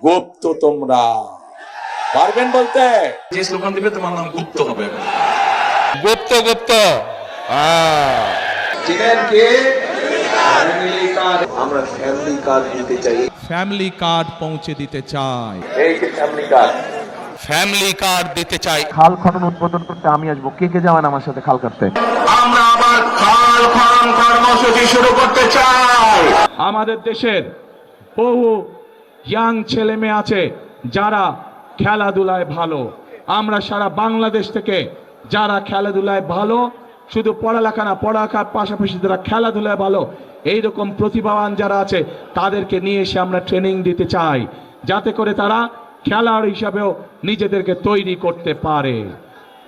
গুপ্ত তোমরা। পারবেন বলতে? যে স্লোগান দিবে তোমার নাম গুপ্ত হবে। গুপ্ত গুপ্ত। চিনেন কে? Family card. আমরা ফ্যামিলি কার্ড দিতে চাই। ফ্যামিলি কার্ড পৌঁছে দিতে চাই। এই যে ফ্যামিলি কার্ড, ফ্যামিলি কার্ড দিতে চাই। খাল খনন উদ্বোধন করতে আমি আসবো, কে কে যাবেন আমার সাথে খাল কাটতে? আমরা আবার খাল খনন কর্মসূচি শুরু করতে চাই। আমাদের দেশের বহু ইয়াং ছেলে মেয়ে আছে যারা খেলাধুলায় ভালো। আমরা সারা বাংলাদেশ থেকে যারা খেলাধুলায় ভালো, শুধু পড়ালেখা না, পড়ালেখার পাশাপাশি যারা খেলাধুলায় ভালো, এইরকম প্রতিভাবান যারা আছে তাদেরকে নিয়ে এসে আমরা ট্রেনিং দিতে চাই, যাতে করে তারা খেলোয়াড় হিসাবেও নিজেদেরকে তৈরি করতে পারে।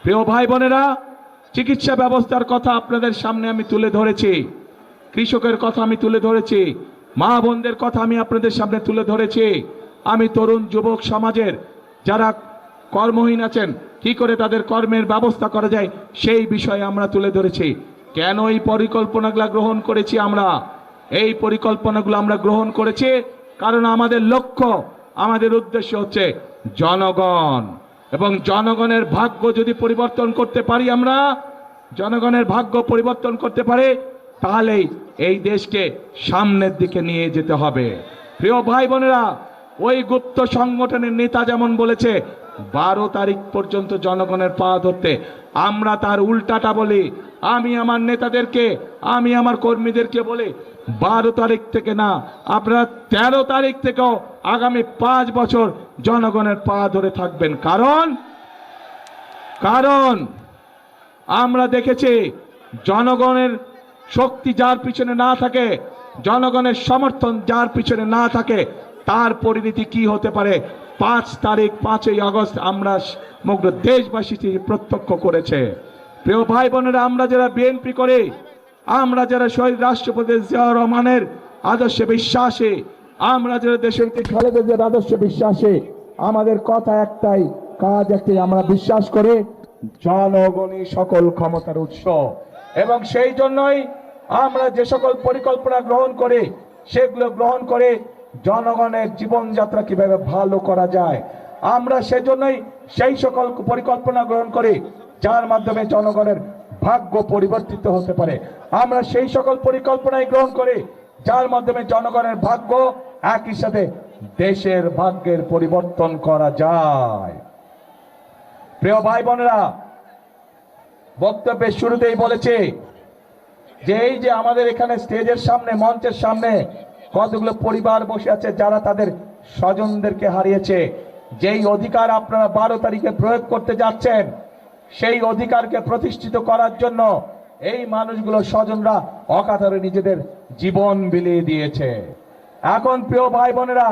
প্রিয় ভাই বোনেরা, চিকিৎসা ব্যবস্থার কথা আপনাদের সামনে আমি তুলে ধরেছি, কৃষকের কথা আমি তুলে ধরেছি, মা বোনদের কথা আমি আপনাদের সামনে তুলে ধরেছি। আমি তরুণ যুবক সমাজের যারা কর্মহীন আছেন, কি করে তাদের কর্মের ব্যবস্থা করা যায় সেই বিষয়ে আমরা তুলে ধরেছি। কেন এই পরিকল্পনাগুলো গ্রহণ করেছি? আমরা এই পরিকল্পনাগুলো আমরা গ্রহণ করেছি কারণ আমাদের লক্ষ্য, আমাদের উদ্দেশ্য হচ্ছে জনগণ, এবং জনগণের ভাগ্য যদি পরিবর্তন করতে পারি, আমরা জনগণের ভাগ্য পরিবর্তন করতে পারি, তাহলেই এই দেশকে সামনের দিকে নিয়ে যেতে হবে। প্রিয় ভাই বোনেরা, ওই গুপ্ত সংগঠনের নেতা যেমন বলেছে 12 তারিখ পর্যন্ত জনগণের পা ধরতে, আমরা তার উল্টাটা বলি। আমি আমার নেতাদেরকে, আমি আমার কর্মীদেরকে বলি 12 তারিখ থেকে না, আপনারা 13 তারিখ থেকেও আগামী 5 বছর জনগণের পা ধরে থাকবেন। কারণ আমরা দেখেছি জনগণের শক্তি যার পিছনে না থাকে, জনগণের সমর্থন যার পিছনে না থাকে, তার পরিণতি কি হতে পারে 5 তারিখ 5ই আগস্ট আমরা সমগ্র দেশবাসী প্রত্যক্ষ করেছে। প্রিয় ভাই বোনেরা, আমরা যারা বিএনপি করে, আমরা যারা শহীদ রাষ্ট্রপতি জিয়াউর রহমানের আদর্শে বিশ্বাসী, আমরা যারা দেশের খালেদা জিয়ার আদর্শে বিশ্বাসী, আমাদের কথা একটাই, কাজ একটাই, আমরা বিশ্বাস করি জনগণই সকল ক্ষমতার উৎস। এবং সেই জন্যই আমরা যে সকল পরিকল্পনা গ্রহণ করি, সেগুলো গ্রহণ করে জনগণের জীবনযাত্রা কিভাবে ভালো করা যায়, আমরা সেজন্যই সেই সকল পরিকল্পনা গ্রহণ করি যার মাধ্যমে জনগণের ভাগ্য পরিবর্তিত হতে পারে। আমরা সেই সকল পরিকল্পনাই গ্রহণ করি যার মাধ্যমে জনগণের ভাগ্য, একই সাথে দেশের ভাগ্যের পরিবর্তন করা যায়। প্রিয় ভাই বোনেরা, বক্তব্যের শুরুতেই বলেছি যে এই যে আমাদের এখানে স্টেজের সামনে, মঞ্চের সামনে কতগুলো পরিবার বসে আছে যারা তাদের স্বজনদেরকে হারিয়েছে। যেই অধিকার আপনারা 12 তারিখে প্রয়োগ করতে যাচ্ছেন, সেই অধিকারকে প্রতিষ্ঠিত করার জন্য এই মানুষগুলো স্বজনরা অকাতরে নিজেদের জীবন বিলিয়ে দিয়েছে। এখন প্রিয় ভাই বোনেরা,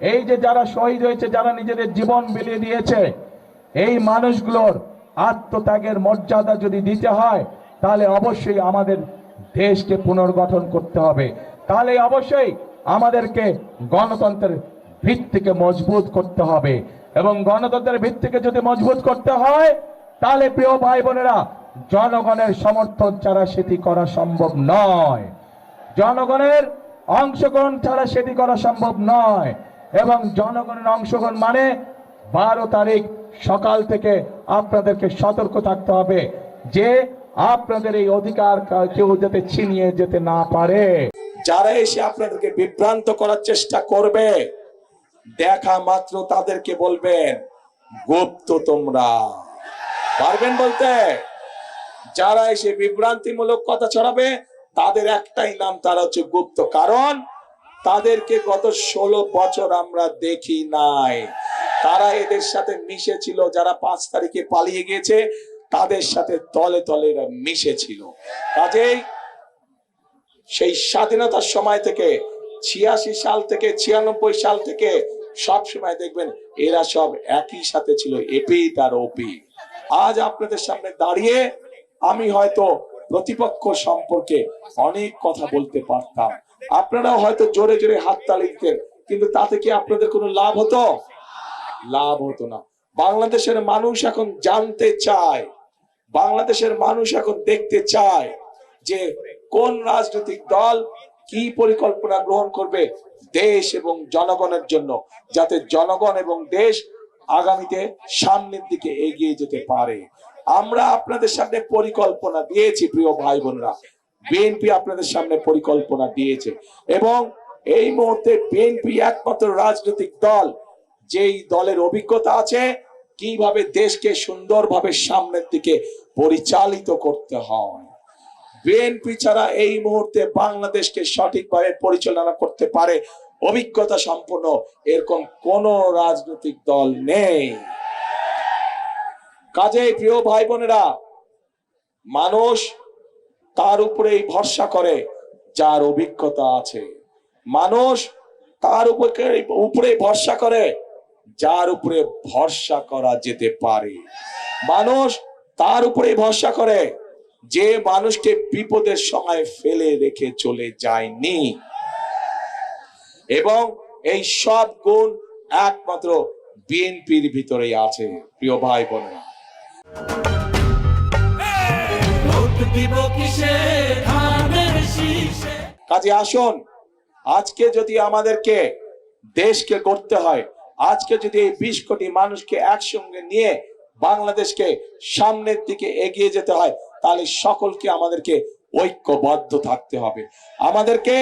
এই যে যারা শহীদ হয়েছে, যারা নিজেদের জীবন বিলিয়ে দিয়েছে, এই মানুষগুলোর আত্মত্যাগের মর্যাদা যদি দিতে হয়, তাহলে অবশ্যই আমাদের দেশকে পুনর্গঠন করতে হবে। তাহলে অবশ্যই আমাদেরকে গণতন্ত্রের ভিত্তিকে মজবুত করতে হবে, এবং গণতন্ত্রের ভিত্তিকে যদি মজবুত করতে হয়, তাহলে প্রিয় ভাই বোনেরা, জনগণের সমর্থন ছাড়া সেটি করা সম্ভব নয়, জনগণের অংশগ্রহণ ছাড়া সেটি করা সম্ভব নয়। এবং জনগণের অংশগ্রহণ মানে 12 তারিখ সকাল থেকে আপনাদেরকে সতর্ক থাকতে হবে যে আপনাদের এই অধিকার কেউ যাতে ছিনিয়ে যেতে না পারে। যারা এসে আপনাদেরকে বিভ্রান্ত করার চেষ্টা করবে, দেখা মাত্র তাদেরকে বলবেন গুপ্ত তোমরা। পারবেন বলতে? যারা এসে বিভ্রান্তিমূলক কথা ছড়াবে তাদের একটাই নাম, তারা হচ্ছে গুপ্ত। কারণ তাদেরকে গত 16 বছর আমরা দেখি নাই। তারা এদের সাথে মিশেছিল, যারা 5 তারিখে পালিয়ে গিয়েছে তাদের সাথে তলে তলে এরা মিশেছিল। কাজেই সেই স্বাধীনতার সময় থেকে 86 সাল থেকে 96 সাল থেকে সব সময় দেখবেন এরা সব একই সাথে ছিল, এপি তার ওপি। আজ আপনাদের সামনে দাঁড়িয়ে আমি হয়তো প্রতিপক্ষ সম্পর্কে অনেক কথা বলতে পারতাম, আপনারাও হয়তো জোরে জোরে হাততালি দিতেন, কিন্তু তাতে কি আপনাদের কোনো লাভ হতো? লাভ হতো না। বাংলাদেশের মানুষ এখন জানতে চায়, বাংলাদেশের মানুষ এখন দেখতে চায় যে কোন রাজনৈতিক দল কি পরিকল্পনা গ্রহণ করবে দেশ এবং জনগণের জন্য, যাতে জনগণ এবং দেশ আগামীতে সামনের দিকে এগিয়ে যেতে পারে। আমরা আপনাদের সামনে পরিকল্পনা দিয়েছি প্রিয় ভাই বোনেরা, বিএনপি আপনাদের সামনে পরিকল্পনা দিয়েছে এবং এই মুহূর্তে বিএনপি একমাত্র রাজনৈতিক দল যেই দলের অভিজ্ঞতা আছে কিভাবে দেশকে সুন্দরভাবে সামনের দিকে পরিচালিত করতে হয়। বিএনপি ছাড়া এই মুহূর্তে বাংলাদেশকে সঠিকভাবে পরিচালনা করতে পারে অভিজ্ঞতা সম্পন্ন এরকম কোন রাজনৈতিক দল নেই। কাজেই প্রিয় ভাই বোনেরা, মানুষ তার উপরেই ভরসা করে যার অভিজ্ঞতা আছে, মানুষ তার উপরে ভরসা করে যার উপরে ভরসা করা যেতে পারে, মানুষ তার উপরে ভরসা করে যে মানুষকে বিপদের সময় ফেলে রেখে চলে যায়নি। এবং এই সব গুণ একমাত্র বিএনপির ভিতরেই আছে প্রিয় ভাই বোনেরা। কাজে আসুন, আজকে যদি আমাদেরকে দেশকে গড়তে হয়, আজকে যদি এই 20 কোটি মানুষকে একসঙ্গে নিয়ে বাংলাদেশকে সামনের দিকে এগিয়ে যেতে হয়, তাহলে সকলকে আমাদেরকে ঐক্যবদ্ধ থাকতে হবে, আমাদেরকে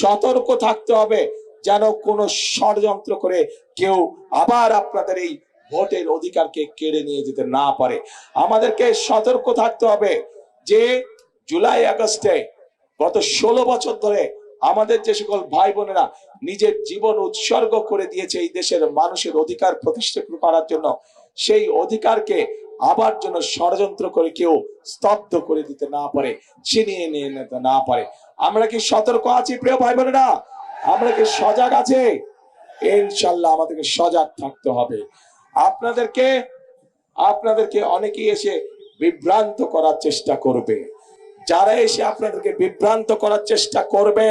সতর্ক থাকতে হবে যেন কোনো ষড়যন্ত্র করে কেউ আবার আপনাদের এই ভোটের অধিকারকে কেড়ে নিয়ে যেতে না পারে। আমাদেরকে সতর্ক থাকতে হবে যে জুলাই আগস্টে গত 16 বছর ধরে আমাদের যে সকল ভাই বোনেরা নিজের জীবন উৎসর্গ করে দিয়েছে এই দেশের মানুষের অধিকার প্রতিষ্ঠা করার জন্য, সেই অধিকারকে আবার যেন ষড়যন্ত্র করে কেউ স্তব্ধ করে দিতে না পারে, ছিনিয়ে নিয়ে নিতে না পারে। আমরা কি সতর্ক আছি প্রিয় ভাই বোনেরা? আমরা কি সজাগ আছি? ইনশাআল্লাহ আমাদেরকে সজাগ থাকতে হবে। আপনাদেরকে অনেকেই এসে বিভ্রান্ত করার চেষ্টা করবে। যারা এসে আপনাদেরকে বিভ্রান্ত করার চেষ্টা করবে,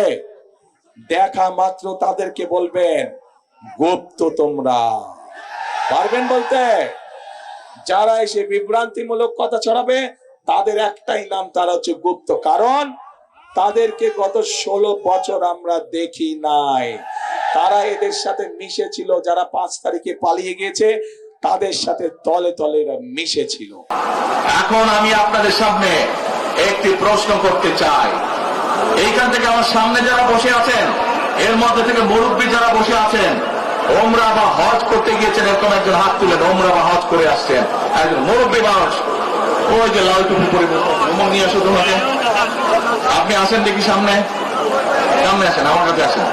দেখা মাত্র তাদেরকে বলবেন গুপ্ত তোমরা। পারবেন বলতে? যারা এসে বিভ্রান্তিমূলক কথা ছড়াবে তাদের একটাই নাম, তারা হচ্ছে গুপ্ত। কারণ তাদেরকে গত 16 বছর আমরা দেখি নাই, তারা এদের সাথে মিশেছিল। যারা 5 তারিখে পালিয়ে গিয়েছে তাদের সাথে তলে তলে মিশেছিল। এখন আমি আপনাদের সামনে একটি প্রশ্ন করতে চাই। এইখান থেকে আমার সামনে যারা বসে আছেন, এর মধ্যে থেকে মুরব্বী যারা বসে আছেন, ওমরা বা হজ করতে গিয়েছেন, এরকম একজন হাত তুলেন। ওমরা বা হজ করে আসছেন একজন মুরব্বী মানুষ, ওই যে লাল টুপি পরে নিয়ে আসো তোমাকে। আপনি আসেন দেখি সামনে, সামনে আসেন, আমার কাছে আসেন।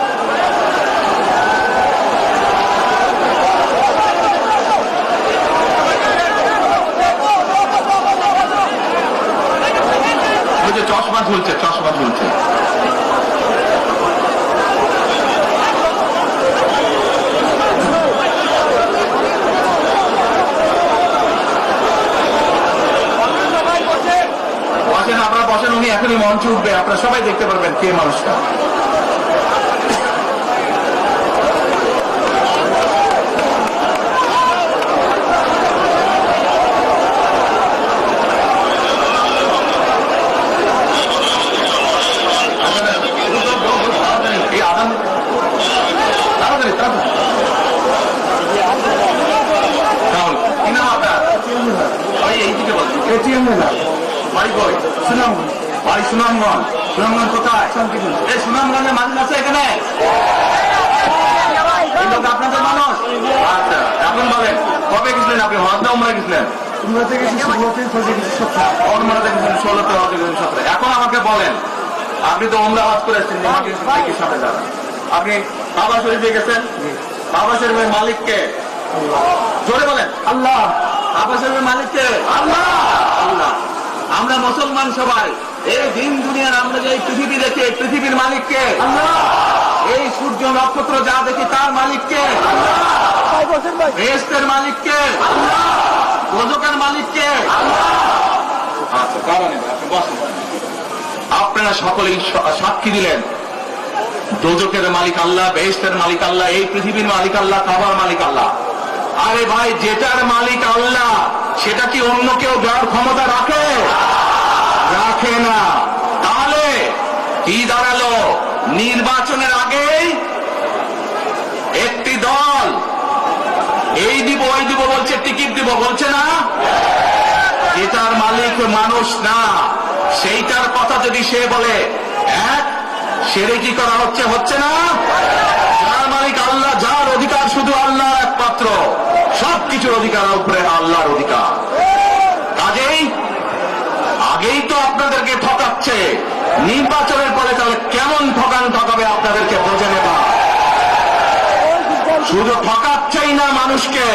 ওই যে চশমা ঝুলছে, চশমা ঝুলছে। বসেন, আপনারা বসেন, উনি এখনই মঞ্চে উঠবে, আপনারা সবাই দেখতে পারবেন কে মানুষটা। এই আদান তাড়াতাড়ি তাড়াতাড়ি। কি নাম আপনার? ভাই এইদিকে বলছি। বাড়ি কই? সুনামগঞ্জ। বাড়ি সুনামগঞ্জ। সুনামগঞ্জ কোথায়? এই সুনামগঞ্জের মানুষ আছে এখানে? এই লোক আপনাদের মানুষ? আচ্ছা, এখন বলেন কবে গেছিলেন আপনি? হজ না উমরা গেছিলেন? উমরাতে গেছি 16তে, হজে গেছেন 17। এখন আমাকে বলেন, আপনি তো উমরা হজ করে এসেছেন, সামনে যাবেন, আপনি কাবা শরীফে গেছেন, কাবা শরীফের মালিককে? জোরে বলেন। আল্লাহ। কাবা শরীফের মালিককে? আল্লাহ। আল্লাহ। আমরা মুসলমান সবাই এই দিন দুনিয়ার আমরা যে পৃথিবী দেখি, পৃথিবীর মালিককে? আল্লাহ। এই সূর্য নক্ষত্র যা দেখি তার মালিককে? আল্লাহ। বেহেশতের মালিককে? আল্লাহ। দোজখের মালিককে? আল্লাহ। আচ্ছা, কারণ আপনারা সকলেই সাক্ষী দিলেন দোজখের মালিক আল্লাহ, বেহেশতের মালিক আল্লাহ, এই পৃথিবীর মালিক আল্লাহ, কাবার মালিক আল্লাহ। আরে ভাই, যেটার মালিক আল্লাহ সেটা কি অন্য কেউ দেওয়ার ক্ষমতা রাখে? রাখে না। তাহলে কি দাঁড়ালো? নির্বাচনের আগেই একটি দল এই দিব ওই দিব বলছে, টিকিট দিব বলছে না, এটার মালিক মানুষ না। সেইটার কথা যদি সে বলে, এক সেরে কি করা হচ্ছে, হচ্ছে না? যার মালিক আল্লাহ, যার অধিকার শুধু আল্লাহর একমাত্র, সবকিছুর অধিকার উপরে আল্লাহর অধিকার। কাজেই আগেই তো আপনাদেরকে ঠকাচ্ছে, নির্বাচনের পরে তাহলে কেমন ঠকাবে আপনাদেরকে বোঝে নেবা। শুধু ঠকাচ্ছেই না মানুষকে,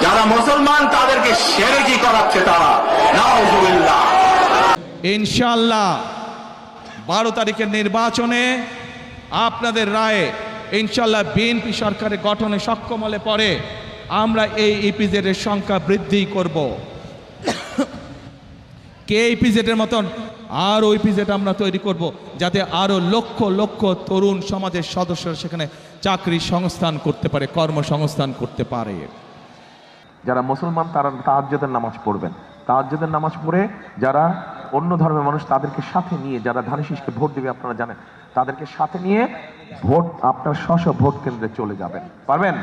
যারা মুসলমান তাদেরকে শিরকি করাচ্ছে তারা। নাউজুবিল্লাহ। ইনশাআল্লাহ 12 তারিখের নির্বাচনে আপনাদের রায়ে ইনশাআল্লাহ বিএনপি সরকারের গঠনে সক্ষম হলে পরে আমরা এই ইপিজেড এর সংখ্যা বৃদ্ধি করব। কে ইপিজেড এর মতন আরও ইপিজেড আমরা তৈরি করব, যাতে আরো লক্ষ লক্ষ তরুণ সমাজের সদস্যরা সেখানে চাকরি সংস্থান করতে পারে, কর্মসংস্থান করতে পারে। যারা মুসলমান তারা তাহাজ্জুদের নামাজ পড়বেন। তাহাজ্জুদের নামাজ পড়ে যারা অন্য ধর্মের মানুষ তাদেরকে সাথে নিয়ে, যারা ধানের শীষকে ভোট দেবে আপনারা জানেন, তাদেরকে সাথে নিয়ে ভোট আপনার স্ব ভোট কেন্দ্রে চলে যাবেন। পারবেন?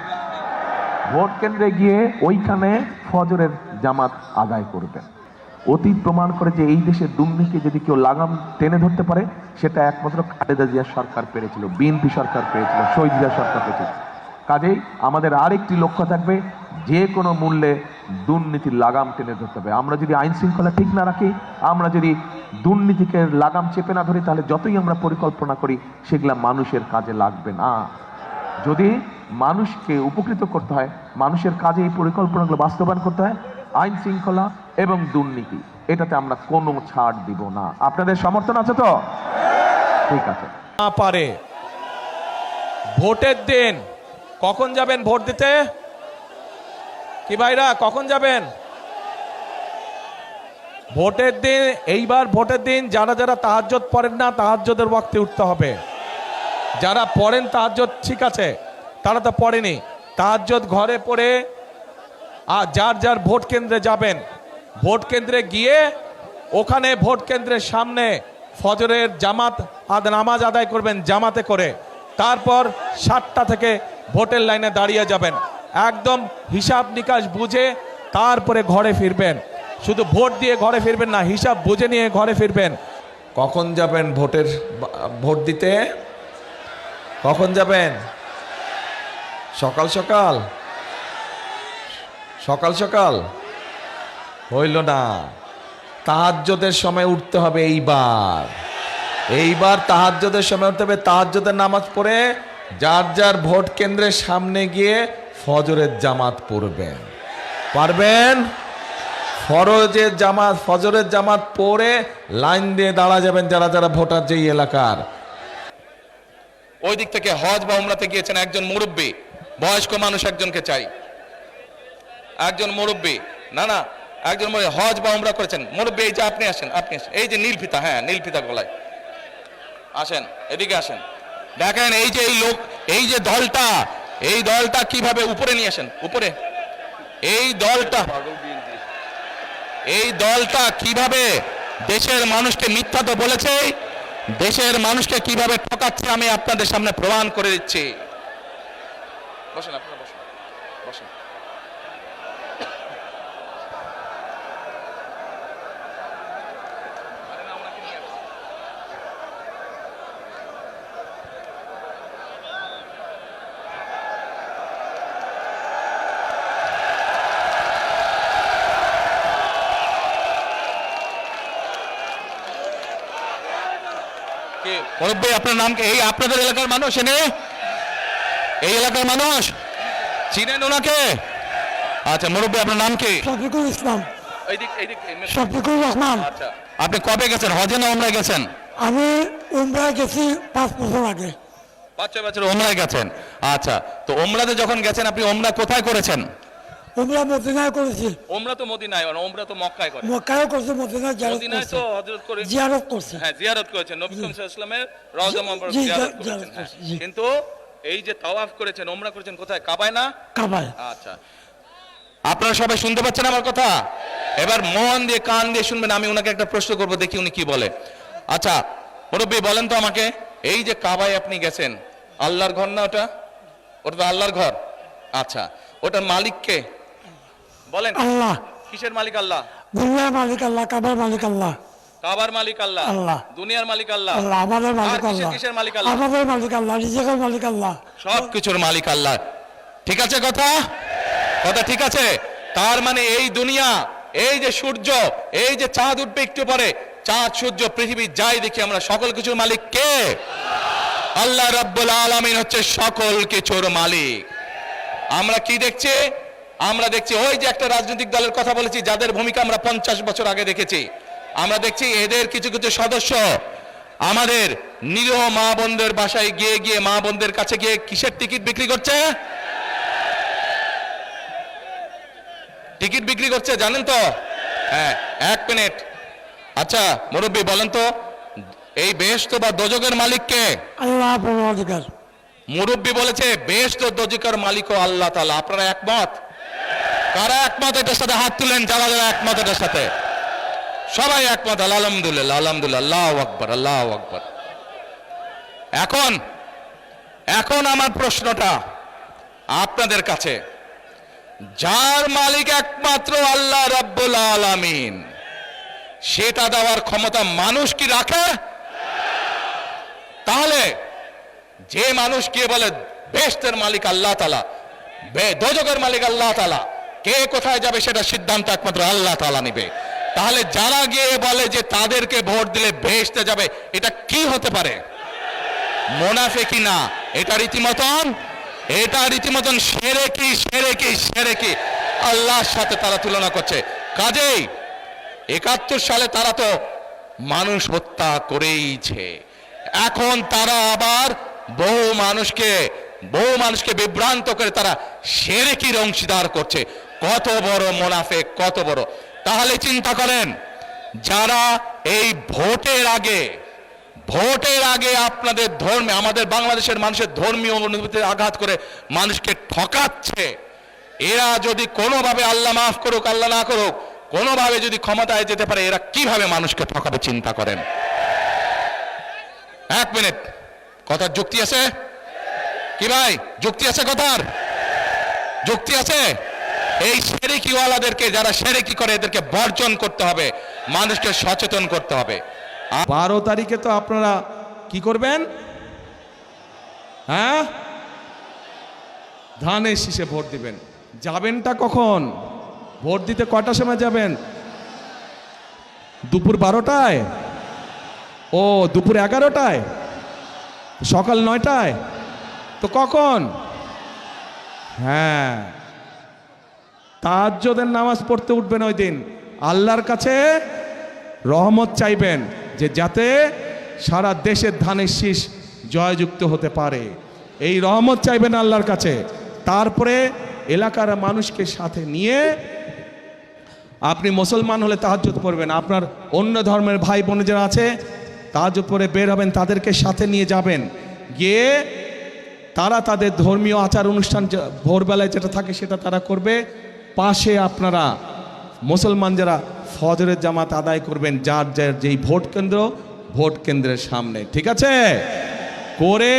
ভোট কেন্দ্রে গিয়ে ওইখানে ফজরের জামাত আদায় করবেন। অতীত প্রমাণ করে যে এই দেশের দুর্নীতি যদি কেউ লাগাম টেনে ধরতে পারে, সেটা একমাত্র খালেদা জিয়া সরকার পেরেছিল, বিএনপি সরকার পেরেছিল, শহীদ জিয়া সরকার পেরেছিল। কাজেই আমাদের আরেকটি লক্ষ্য থাকবে, যে কোনো মূল্যে দুর্নীতির লাগাম টেনে ধরতে হবে। আমরা যদি আইন শৃঙ্খলা ঠিক না রাখি, আমরা যদি দুর্নীতিকে লাগাম চেপে না ধরি, তাহলে যতই আমরা পরিকল্পনা করি সেগুলা মানুষের কাজে লাগবে না। যদি মানুষকে উপকৃত করতে হয়, মানুষের কাজে এই পরিকল্পনাগুলো বাস্তবায়ন করতে হয়, আইন শৃঙ্খলা এবং দুর্নীতি এটাতে আমরা কোনো ছাড় দিব না। আপনাদের সমর্থন আছে তো? ঠিক আছে। না পারে, ভোটের দিন কখন যাবেন ভোট দিতে? কি ভাইরা কখন যাবেন ভোটের দিন? এইবার ভোটের দিন যারা যারা তাহাজ্জুদ পড়েন না, তাহাজ্জুদের ওয়াক্তে উঠতে হবে। যারা পড়েন তাহাজ্জুদ ঠিক আছে, তারা তো পড়েনি, তাহাজ্জুদ ঘরে পড়ে আর যার যার ভোট কেন্দ্রে যাবেন। ভোট কেন্দ্রে গিয়ে ওখানে ভোট কেন্দ্রের সামনে ফজরের জামাত নামাজ আদায় করবেন জামাতে করে। তারপর 7টা থেকে ভোটের লাইনে দাঁড়িয়ে যাবেন, একদম হিসাব নিকাশ বুঝে তারপরে ঘরে ফিরবেন। শুধু ভোট দিয়ে ঘরে ফিরবেন না, হিসাব বুঝে নিয়ে ঘরে ফিরবেন। কখন যাবেন ভোট দিতে? কখন যাবেন? সকাল সকাল? সকাল সকাল হইল না, তাহাজ্জুদের সময় উঠতে হবে। এইবার তাহাজ্জুদের সময় উঠতে হবে। তাহাজ্জুদের নামাজ পড়ে যার যার ভোট কেন্দ্রের সামনে গিয়ে ফজরের জামাত পড়বেন। পারবেন? ফজরের জামাত পড়ে লাইন দিয়ে দাঁড়া যাবেন যারা যারা ভোটার যেই এলাকার। ওই দিক থেকে হজ বা উমরাতে গিয়েছেন একজন মুরব্বী, বয়স্ক মানুষ একজনকে চাই, একজন মুরব্বী, না একজন হজ বা উমরা করেছেন মুরব্বী। এই যে আপনি আসেন, এই যে নীলফিতা, হ্যাঁ নীলফিতা গলায় আসেন, এদিকে আসেন। দেখেন এই যে এই যে দলটা কিভাবে উপরে নিয়ে আসেন, উপরে এই দলটা কিভাবে দেশের মানুষকে মিথ্যা তো বলেছে, দেশের মানুষকে কিভাবে ঠকাচ্ছে আমি আপনাদের সামনে প্রমাণ করে দিচ্ছি। বসেন আপনারা, বসেন। মুরব্বী আপনার নাম কি? এই আপনাদের এলাকার মানুষ, এই এলাকার মানুষ চিনেন ওনাকে? আচ্ছা মুরব্বী আপনার নাম কি? শফিকুল ইসলাম। শফিকুল রহমান। আচ্ছা আপনি কবে গেছেন, হজে না উমরায় গেছেন? আমি উমরায় গেছি 5 বছর আগে। 5-6 বছর উমরায় গেছেন। আচ্ছা তো উমরাতে যখন গেছেন আপনি উমরা কোথায় করেছেন? উমরা মদিনায় করেছি। উমরা তো মদিনায়, উমরা তো মক্কায় করে। মক্কায়ও করছি, মদিনায় মদিনায় তো হযরত করে জিয়ারত করছি। হ্যাঁ জিয়ারত করেছেন, নবী করিম সাল্লাল্লাহু আলাইহি ওয়াসাল্লামের রওজা মুবারক জিয়ারত করেছেন। কিন্তু এই যে তাওয়াফ করেছেন, উমরা করেছেন কোথায়? কাবায় না? কাবায়। আচ্ছা আপনারা সবাই শুনতে পাচ্ছেন আমার কথা? এবার মন দিয়ে কান দিয়ে শুনবেন। আমি ওনাকে একটা প্রশ্ন করব, দেখি উনি কি বলে। আচ্ছা মুরব্বী বলেন তো আমাকে, এই যে কাবায় আপনি গেছেন, আল্লাহর ঘর না ওটা? ওটা তো আল্লাহর ঘর। আচ্ছা, ওটার মালিক কে বলেন? আল্লাহ। কিসের মালিক? আল্লাহ। দুনিয়ার মালিক আল্লাহ, কাবার মালিক আল্লাহ। কাবার মালিক আল্লাহ, আল্লাহ। দুনিয়ার মালিক আল্লাহ, আল্লাহ আমাদের আর মালিক কিসের আল্লাহ। কিসের মালিক আল্লাহ? আমাদের মালিক আল্লাহ, রিজিকের মালিক আল্লাহ। সব কিছুর মালিক আল্লাহ। ঠিক আছে কথা? কথা ঠিক আছে? তার মানে এই দুনিয়া, এই যে সূর্য, এই যে চাঁদ উঠবে একটু পরে, চাঁদ সূর্য পৃথিবী যাই দেখি আমরা, সকল কিছুর মালিক কে? আল্লাহ রাব্বুল আলামিন হচ্ছে সকল কিছুর মালিক। আমরা কি দেখছি? আমরা দেখছি ওই যে একটা রাজনৈতিক দলের কথা বলেছি, যাদের ভূমিকা আমরা 50 বছর আগে দেখেছি। আমরা দেখছি এদের কিছু কিছু সদস্য আমাদের নিরীহ মা বোনদের বাসায় গিয়ে গিয়ে, মা বোনদের কাছে গিয়ে কিসের টিকিট বিক্রি করছে? টিকিট বিক্রি করছে, জানেন তো? হ্যাঁ, 1 মিনিট। আচ্ছা মুরব্বী বলেন তো, এই বেহেশত বা দোজখের মালিক কে? আল্লাহ পরমাধিকার। মুরব্বী বলেছে বেহেশত ও দোজখের মালিকও আল্লাহ তাআলা। আপনারা একমত? কারা একমত এটার সাথে হাত তুলেন, যারা যারা একমত এটার সাথে? সবাই একমত, আলহামদুলিল্লাহ, আলহামদুলিল্লাহ, আল্লাহু আকবার, আল্লাহু আকবার। এখন আমার প্রশ্নটা আপনাদের কাছে, যার মালিক একমাত্র আল্লাহ রাব্বুল আলামিন, সেটা দেওয়ার ক্ষমতা মানুষ কি রাখে? তাহলে যে মানুষ কে বলে বেহেশতের মালিক আল্লাহ তাআলা, দোজখের মালিক আল্লাহ তাআলা, কে কোথায় যাবে সেটা সিদ্ধান্ত একমাত্র আল্লাহ তাআলা নেবে। তাহলে যারা গিয়ে বলে যে তাদেরকে ভোট দিলে বেহেশতে যাবে, এটা কি হতে পারে? মুনাফিকি না, এটা রীতিমতন শিরকি, শিরকি, শিরকি। আল্লাহর সাথে তারা তুলনা করছে। কাজেই 71 সালে তারা তো মানুষ হত্যা করেইছে। এখন তারা আবার বহু মানুষকে বিভ্রান্ত করে তারা শিরকির অংশীদার করছে। কত বড় মুনাফিক, কত বড়! তাহলে চিন্তা করেন, যারা এই ভোটের আগে আপনাদের ধর্মে, আমাদের বাংলাদেশের মানুষের ধর্মীয় অনুভূতিতে আঘাত করে মানুষকে ঠকাচ্ছে, এরা যদি কোনোভাবে, আল্লাহ মাফ করুক আল্লাহ না করুক, কোনোভাবে যদি ক্ষমতায় যেতে পারে, এরা কিভাবে মানুষকে ঠকাবে চিন্তা করেন। 1 মিনিট, কথার যুক্তি আছে কি ভাই? যুক্তি আছে? কথার যুক্তি আছে? এই শিরকিওয়ালাদেরকে, যারা শিরকি করে, এদেরকে বর্জন করতে হবে, মানুষকে সচেতন করতে হবে। 12 তারিখে তো আপনারা কি করবেন? হ্যাঁ, ধানের শীষে ভোট দিবেন। যাবেনটা কখন? ভোট দিতে কটার সময় যাবেন? দুপুর 12টায়? ও, দুপুর 11টায়? সকাল 9টায়? তো কখন? হ্যাঁ, তাহাজ্জুদের নামাজ পড়তে উঠবেন ওই দিন। আল্লাহর কাছে রহমত চাইবেন যে যাতে সারা দেশের ধানের শীষ জয়যুক্ত হতে পারে, এই রহমত চাইবেন আল্লাহর কাছে। তারপরে এলাকার মানুষকে সাথে নিয়ে আপনি মুসলমান হলে তাহাজ্জুদ পড়বেন, আপনার অন্য ধর্মের ভাই বোন যারা আছে তাহাজ্জুদ পড়ে বের হবেন, তাদেরকে সাথে নিয়ে যাবেন, গিয়ে তারা তাদের ধর্মীয় আচার অনুষ্ঠান ভোরবেলায় যেটা থাকে সেটা তারা করবে। পাশে আপনারা মুসলমান যারা ফজরের জামাত আদায় করবেন, যার যার যেই ভোট কেন্দ্রের সামনে, ঠিক আছে? করে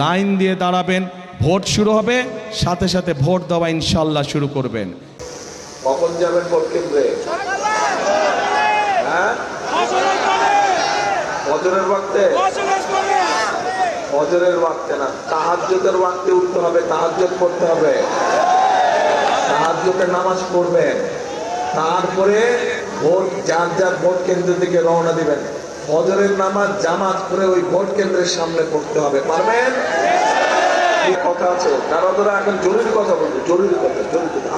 লাইন দিয়ে দাঁড়াবেন, ভোট শুরু হবে, সাথে সাথে ভোট দেওয়া ইনশাল্লাহ শুরু করবেন। কখন যাবেন ভোট কেন্দ্রে? হ্যাঁ, ফজরের ওয়াক্তে? ফজরের ওয়াক্তে না, তাহাজ্জুদের ওয়াক্তে উঠতে হবে, তাহাজ্জুদ পড়তে হবে, তাহাজ্জুদের নামাজ পড়বেন। তারপরে ভোট, যার যার ভোট কেন্দ্রের দিকে রওনা দিবেন। ফজরের নামাজ জামাত করে ওই ভোট কেন্দ্রের সামনে পড়তে হবে। পারবেন? কথা আছে, তারা ধরা এখন জরুরি কথা বলবে, জরুরি কথা,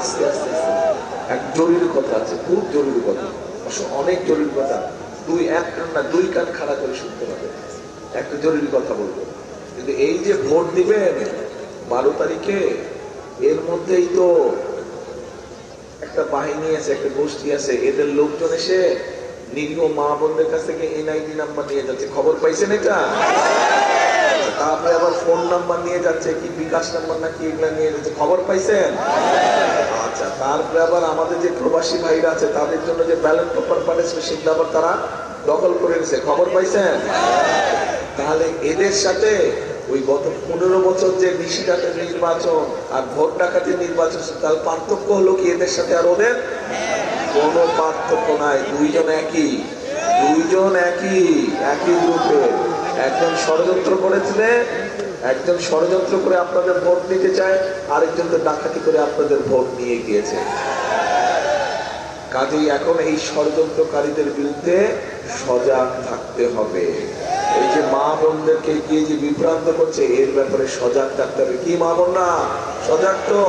আস্তে আস্তে এক জরুরি কথা আছে, খুব জরুরি কথা, অনেক জরুরি কথা। দুই কান খাড়া করে শুনতে হবে। একটা জরুরি কথা বলবো, কিন্তু এই যে ভোট দিবেন 12 তারিখে, এর মধ্যেই তো একটা বাহিনী আছে, একটা গোষ্ঠী আছে, এদের লোকজন এসে নিরীহ মা বোনদের কাছ থেকে NID নাম্বার নিয়ে যাচ্ছে। খবর পাইছেন এটা? তারপরে আবার ফোন নাম্বার নিয়ে যাচ্ছে, কি বিকাশ নাম্বার নাকি এগুলা নিয়ে যাচ্ছে। খবর পাইছেন? আচ্ছা, তারপরে আবার আমাদের যে প্রবাসী ভাইরা আছে তাদের জন্য যে ব্যালট পেপার পাঠিয়েছে সেগুলো আবার তারা দখল করে নিছে। খবর পাইছেন? তাহলে এদের সাথে ওই গত 15 বছর যে নিশিরাতের নির্বাচন আর ভোট ডাকাতির নির্বাচন, তার পার্থক্য হলো কি এদের সাথে আর ওদের? কোনো পার্থক্য নাই, দুইজন একই গ্রুপের। একজন ষড়যন্ত্র করে আপনাদের ভোট নিতে চায়, আরেকজনকে ডাকাতি করে আপনাদের ভোট নিয়ে গিয়েছে। কাজেই এখন এই ষড়যন্ত্রকারীদের বিরুদ্ধে সজাগ থাকতে হবে। এই যে মা বোনদেরকে গিয়ে যে বিভ্রান্ত করছে, এর ব্যাপারে সজাগ থাকতে হবে। কি মা বোন না সজাগ? তো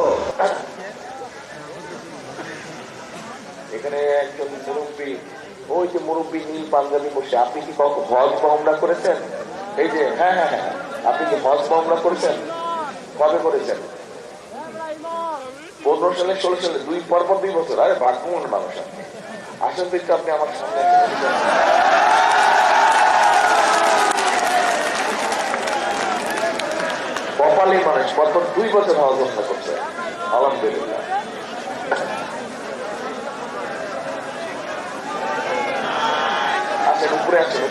এখানে একজন মুরব্বী, ওই যে মুরব্বী নীল পাঞ্জাবি বসে, আপনি কি হজ বা উমরা করেছেন? এই যে হ্যাঁ, আপনি কি হজ বা উমরা করেছেন? কবে করেছেন? 15 সালে, 16 সালে, 2 বছর। আরে ভাগ্যবান মানুষ আসেন তো একটু, আপনি আমার সামনে কপালি মানুষ, পরপর 2 বছর হজ উমরা করছে, আলহামদুলিল্লাহ। উপরে আছেন।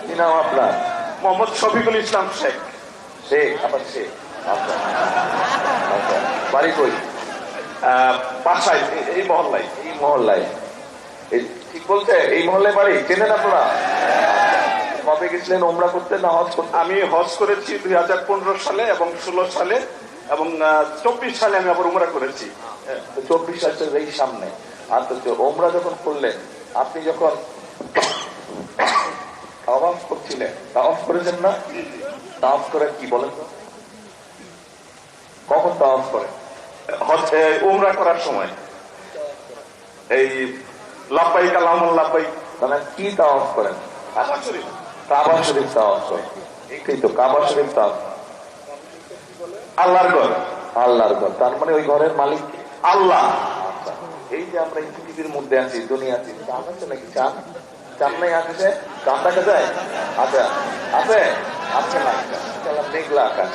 কি নাম আপনার? মোহাম্মদ শফিকুল ইসলাম শেখ। আবার বাড়ি কই? বাসায় এই মহল্লায়। ঠিক বলছে, এই মহল্লায় বাড়ি। চেনেন আপনারা? কবে গেছিলেন উমরা করতে না হজ করতে? আমি হজ করেছি 2015 সালে এবং 16 সালে এবং 24 সালে আমি আবার উমরা করেছি। 24 সালের এই সামনে। আর তো উমরা যখন করলেন, আপনি যখন তাওয়াফ করছিলেন, তাওয়াফ করেছেন না? তাওয়াফ করে কি বলেন তো? কখন তাওয়াফ করেন? উমরা করার সময় এই লাব্বাইক আল্লাহুম্মা লাব্বাইক, মানে কি তাওয়াফ করেন? কাবা শরীফ তাওয়াফ করেন। এই তো কাবা শরীফ তাওয়াফ, আল্লাহর ঘর। তার মানে ওই ঘরের মালিক আল্লাহ। আচ্ছা, এই যে আমরা এই পৃথিবীর মধ্যে আছি, দুনিয়া আছি, চাঁদ আছে নাকি? চাঁদ নাই? আছে? চাঁদ দেখা যায়? আচ্ছা, আছে না? মেঘলা আকাশ।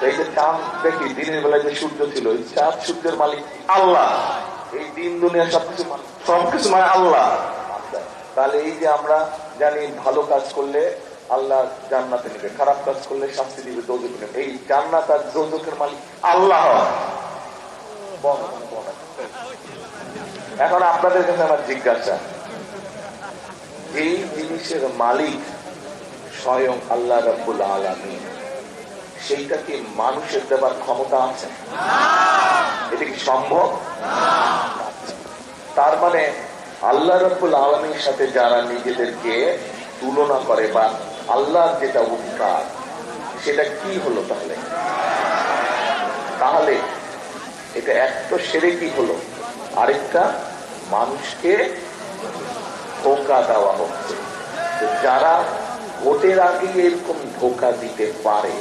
এই যে চাঁদ দেখি, দিনের বেলায় যে সূর্য ছিল, এই চাঁদ সূর্যের মালিক আল্লাহ। এই দিন দুনিয়া সবকিছু মানে আল্লাহ। আচ্ছা, তাহলে এই যে আমরা জানি ভালো কাজ করলে আল্লাহ জান্নাতে নেবে, খারাপ কাজ করলে শাস্তি দিবে, দোজখে নেবে। এই জান্নাত আর দোজখের মালিক আল্লাহ। এখন আপনাদের কাছে আমার জিজ্ঞাসা, এই জিনিসের মালিক স্বয়ং আল্লাহ রাব্বুল আলামিন, সেইটা কি মানুষের দেবার ক্ষমতা আছে? এটা কি সম্ভব? তার মানে আল্লাহ রাব্বুল আলামিনের সাথে যারা নিজেদেরকে তুলনা করে বা আল্লাহর যেটা অধিকার, সেটা কি হলো? তাহলে এটা এক তো শিরকি হলো, আরেকটা মানুষকে ধোঁকা দেওয়া হচ্ছে। যারা ভোটের আগে এরকম ধোঁকা দিতে পারে,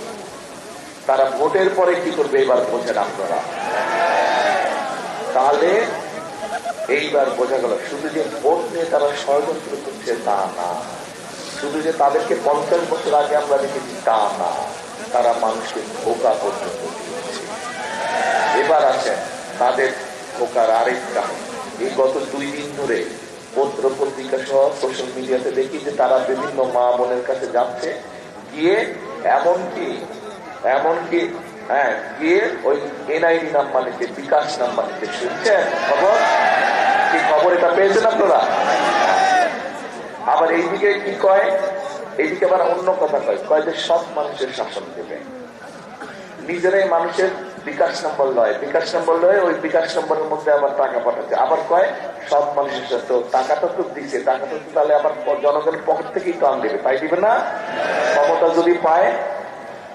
তারা ভোটের পরে কি করবে এবার বোঝেন আপনারা। তাহলে এইবার বোঝা গেল, শুধু যে ভোট নিয়ে তারা ষড়যন্ত্র করছে তা না, শুধু যে তাদেরকে 50 বছর আগে আমরা দেখেছি তা না, তারা মানুষকে ধোঁকা পর্যন্ত দিয়েছে। এবার আছেন তাদের ধোঁকার আরেক কারণ। এই গত 2 দিন ধরে পত্র পত্রিকা সহ সোশ্যাল মিডিয়াতে দেখি যে তারা বিভিন্ন মা বোনের কাছে যাচ্ছে, গিয়ে এমনকি গিয়ে ওই এনআইডি নাম্বার নিতে, বিকাশ নাম্বার নিতে। শুনছেন খবর? কি খবর এটা পেয়েছেন আপনারা? আবার এইদিকে কি কয়, এইদিকে আবার অন্য কথা কয় যে সব মানুষের শাসন দেবে। নিজেরাই মানুষের বিকাশ নম্বর লয়, ওই বিকাশ নম্বরের মধ্যে আবার টাকা পাঠাচ্ছে। আবার কয় সব মানুষের সাথে, টাকাটা তো দিচ্ছে, টাকাটা তো তাহলে আবার জনগণের পকেট থেকেই তো দিবে, তাই দিবে না? ক্ষমতা যদি পায়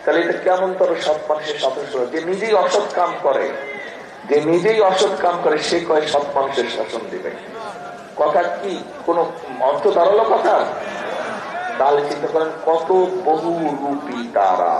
তাহলে এটা কেমন তোর সব মানুষের সদস্য? যে নিজেই অসৎ কাম করে, সে কয় সব মানুষের শাসন দিবে। কথা কি কোন অর্থ দাঁড়ালো কথা? তাহলে চিন্তা করেন কত বহু রূপী তারা।